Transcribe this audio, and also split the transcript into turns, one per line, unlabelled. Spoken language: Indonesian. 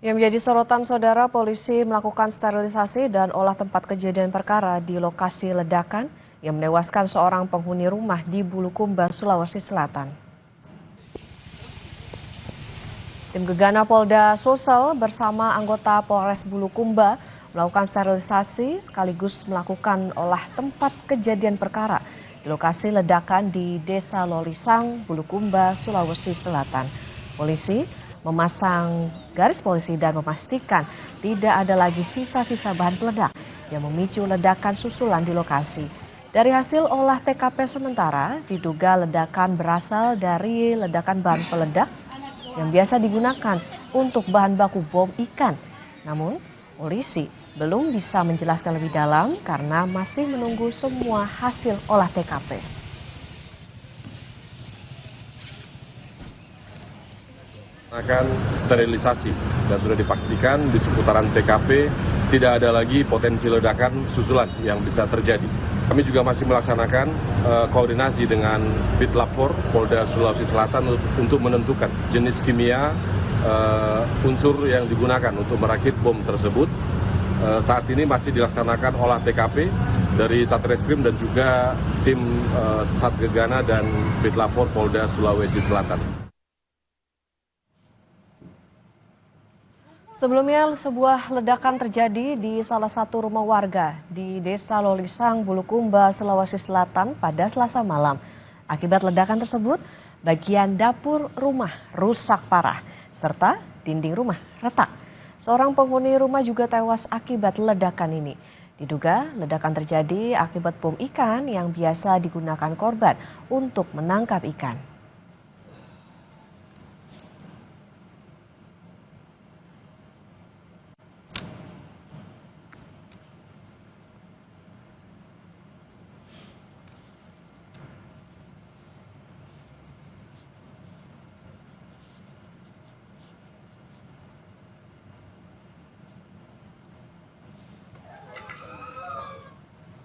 Yang menjadi sorotan saudara, polisi melakukan sterilisasi dan olah tempat kejadian perkara di lokasi ledakan yang menewaskan seorang penghuni rumah di Bulukumba, Sulawesi Selatan. Tim Gegana Polda Sulsel bersama anggota Polres Bulukumba melakukan sterilisasi sekaligus melakukan olah tempat kejadian perkara di lokasi ledakan di Desa Lolisang, Bulukumba, Sulawesi Selatan. Polisi memasang garis polisi dan memastikan tidak ada lagi sisa-sisa bahan peledak yang memicu ledakan susulan di lokasi. Dari hasil olah TKP sementara, diduga ledakan berasal dari ledakan bahan peledak yang biasa digunakan untuk bahan baku bom ikan. Namun, polisi belum bisa menjelaskan lebih dalam karena masih menunggu semua hasil olah TKP.
Akan sterilisasi dan sudah dipastikan di seputaran TKP tidak ada lagi potensi ledakan susulan yang bisa terjadi. Kami juga masih melaksanakan koordinasi dengan Bitlab 4 Polda Sulawesi Selatan untuk menentukan jenis kimia unsur yang digunakan untuk merakit bom tersebut. Saat ini masih dilaksanakan olah TKP dari Satreskrim dan juga tim Satgegana dan Bitlab 4 Polda Sulawesi Selatan.
Sebelumnya, sebuah ledakan terjadi di salah satu rumah warga di Desa Lolisang, Bulukumba, Sulawesi Selatan pada Selasa malam. Akibat ledakan tersebut, bagian dapur rumah rusak parah, serta dinding rumah retak. Seorang penghuni rumah juga tewas akibat ledakan ini. Diduga ledakan terjadi akibat bom ikan yang biasa digunakan korban untuk menangkap ikan.